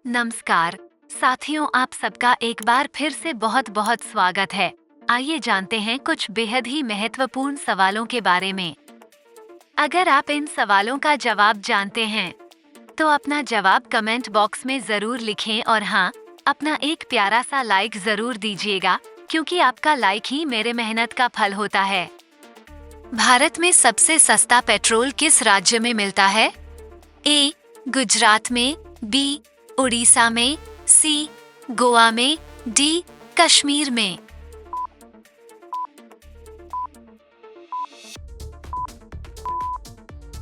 नमस्कार साथियों, आप सबका एक बार फिर से बहुत बहुत स्वागत है। आइए जानते हैं कुछ बेहद ही महत्वपूर्ण सवालों के बारे में। अगर आप इन सवालों का जवाब जानते हैं तो अपना जवाब कमेंट बॉक्स में जरूर लिखें और हाँ, अपना एक प्यारा सा लाइक जरूर दीजिएगा, क्योंकि आपका लाइक ही मेरे मेहनत का फल होता है। भारत में सबसे सस्ता पेट्रोल किस राज्य में मिलता है? ए. गुजरात में, बी. उड़ीसा में, सी. गोवा में, डी. कश्मीर में।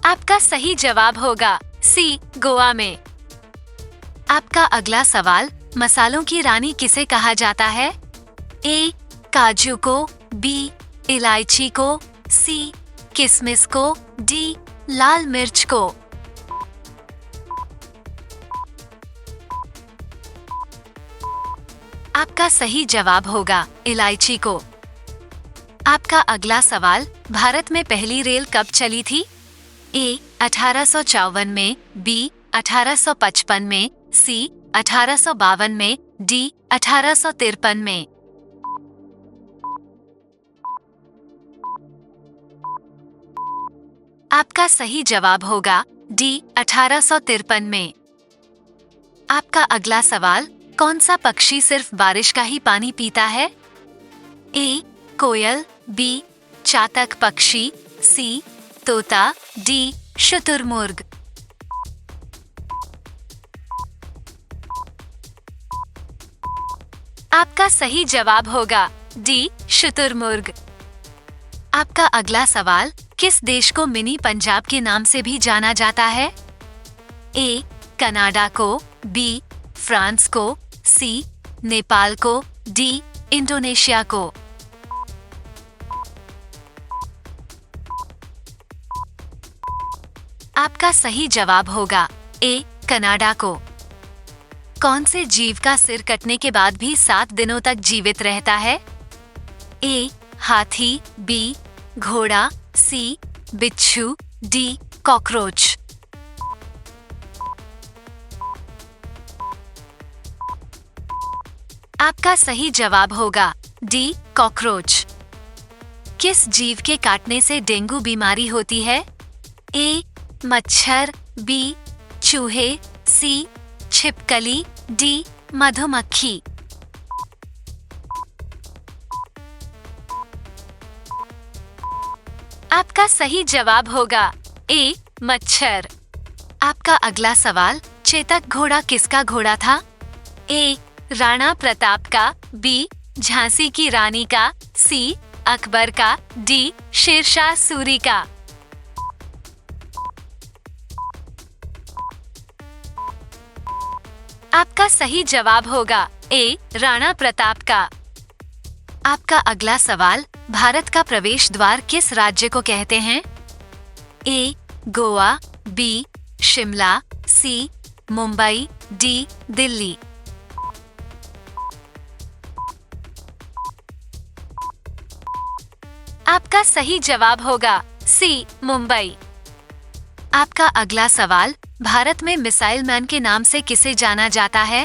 आपका सही जवाब होगा सी. गोवा में। आपका अगला सवाल, मसालों की रानी किसे कहा जाता है? ए. काजू को, बी. इलायची को, सी. किशमिश को, डी. लाल मिर्च को। आपका सही जवाब होगा इलायची को। आपका अगला सवाल, भारत में पहली रेल कब चली थी? ए. 1854 में, बी. 1855 में, सी. 1852 में, डी. 1853 में। आपका सही जवाब होगा डी. 1853 में। आपका अगला सवाल, कौन सा पक्षी सिर्फ बारिश का ही पानी पीता है? ए. कोयल, बी. चातक पक्षी, सी. तोता, डी. शुतुरमुर्ग। आपका सही जवाब होगा डी. शुतुरमुर्ग। आपका अगला सवाल, किस देश को मिनी पंजाब के नाम से भी जाना जाता है? ए. कनाडा को, बी. फ्रांस को, सी. नेपाल को, डी. इंडोनेशिया को। आपका सही जवाब होगा ए. कनाडा को। कौन से जीव का सिर कटने के बाद भी 7 दिनों तक जीवित रहता है? ए. हाथी, बी. घोड़ा, सी. बिच्छू, डी. कॉकरोच। आपका सही जवाब होगा डी. कॉकरोच। किस जीव के काटने से डेंगू बीमारी होती है? ए. मच्छर, बी. चूहे, सी. छिपकली, डी. मधुमक्खी। आपका सही जवाब होगा ए. मच्छर। आपका अगला सवाल, चेतक घोड़ा किसका घोड़ा था? ए. राणा प्रताप का, बी. झांसी की रानी का, सी. अकबर का, डी. शेरशाह सूरी का। आपका सही जवाब होगा ए. राणा प्रताप का। आपका अगला सवाल, भारत का प्रवेश द्वार किस राज्य को कहते हैं? ए. गोवा, बी. शिमला, सी. मुंबई, डी. दिल्ली। आपका सही जवाब होगा सी. मुंबई। आपका अगला सवाल, भारत में मिसाइल मैन के नाम से किसे जाना जाता है?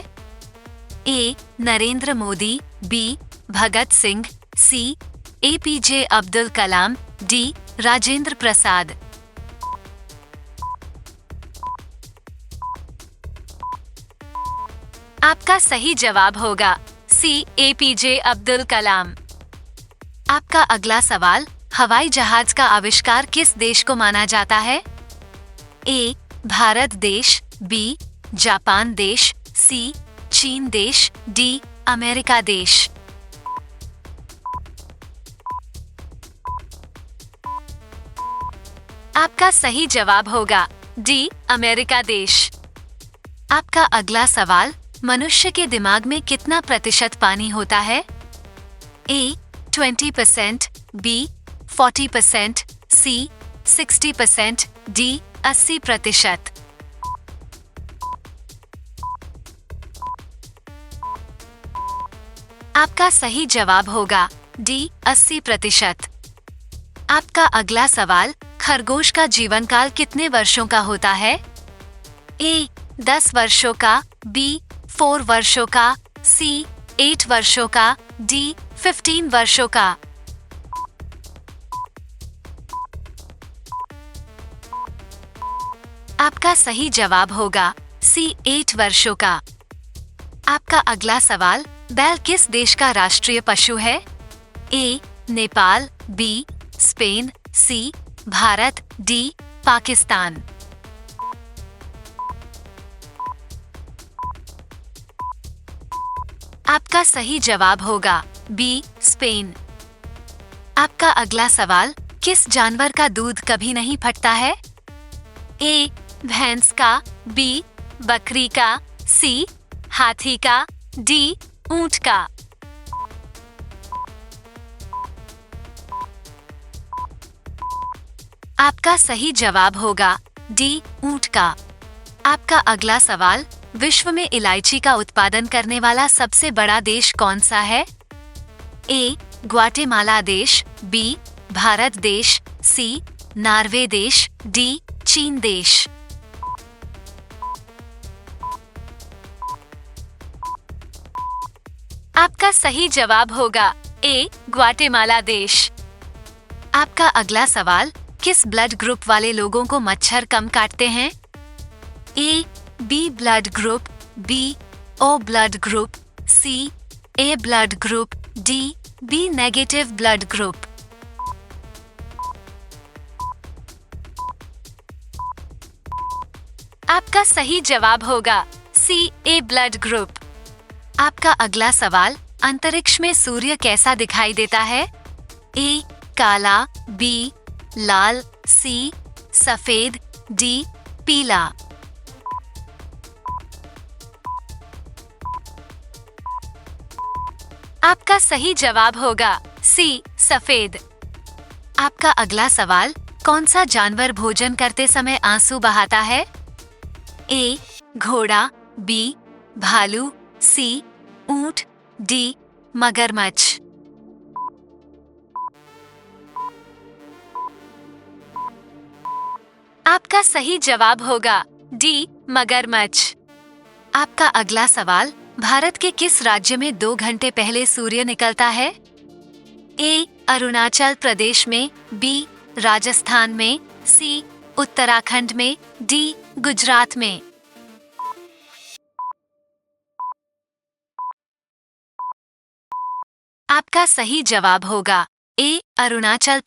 ए. नरेंद्र मोदी, बी. भगत सिंह, सी. APJ Abdul Kalam, D. राजेंद्र प्रसाद। आपका सही जवाब होगा सी. APJ अब्दुल कलाम। आपका अगला सवाल, हवाई जहाज का आविष्कार किस देश को माना जाता है? ए. भारत देश, बी. जापान देश, सी. चीन देश, डी. अमेरिका देश। आपका सही जवाब होगा डी. अमेरिका देश। आपका अगला सवाल, मनुष्य के दिमाग में कितना प्रतिशत पानी होता है? ए. 20%, बी. 40%, सी. 60%, डी. 80%। आपका सही जवाब होगा डी. 80%। आपका अगला सवाल, खरगोश का जीवन काल कितने वर्षों का होता है? ए. 10 वर्षों का, बी 4 वर्षों का, सी 8 वर्षों का, डी 15 वर्षों का। आपका सही जवाब होगा सी 8 वर्षों का। आपका अगला सवाल, बैल किस देश का राष्ट्रीय पशु है? ए नेपाल, बी स्पेन, सी भारत, डी पाकिस्तान। आपका सही जवाब होगा बी स्पेन। आपका अगला सवाल, किस जानवर का दूध कभी नहीं फटता है? ए भैंस का, बी बकरी का, सी हाथी का, डी ऊंट का। आपका सही जवाब होगा डी ऊंट का। आपका अगला सवाल, विश्व में इलायची का उत्पादन करने वाला सबसे बड़ा देश कौन सा है? ए ग्वाटेमाला देश, बी भारत देश, सी नॉर्वे देश, डी चीन देश। आपका सही जवाब होगा ए ग्वाटेमाला देश। आपका अगला सवाल, किस ब्लड ग्रुप वाले लोगों को मच्छर कम काटते हैं? A B blood group, B O blood group, C A blood group, D B negative blood group. आपका सही जवाब होगा सी ए ब्लड ग्रुप। आपका अगला सवाल, अंतरिक्ष में सूर्य कैसा दिखाई देता है? ए काला, बी लाल, सी सफेद, डी पीला। आपका सही जवाब होगा सी सफेद। आपका अगला सवाल, कौन सा जानवर भोजन करते समय आंसू बहाता है? ए घोड़ा, बी भालू, सी ऊंट, डी मगरमच्छ। आपका सही जवाब होगा डी मगरमच्छ। आपका अगला सवाल, भारत के किस राज्य में 2 घंटे पहले सूर्य निकलता है? ए अरुणाचल प्रदेश में, बी राजस्थान में, सी उत्तराखंड में, डी गुजरात में। आपका सही जवाब होगा ए अरुणाचल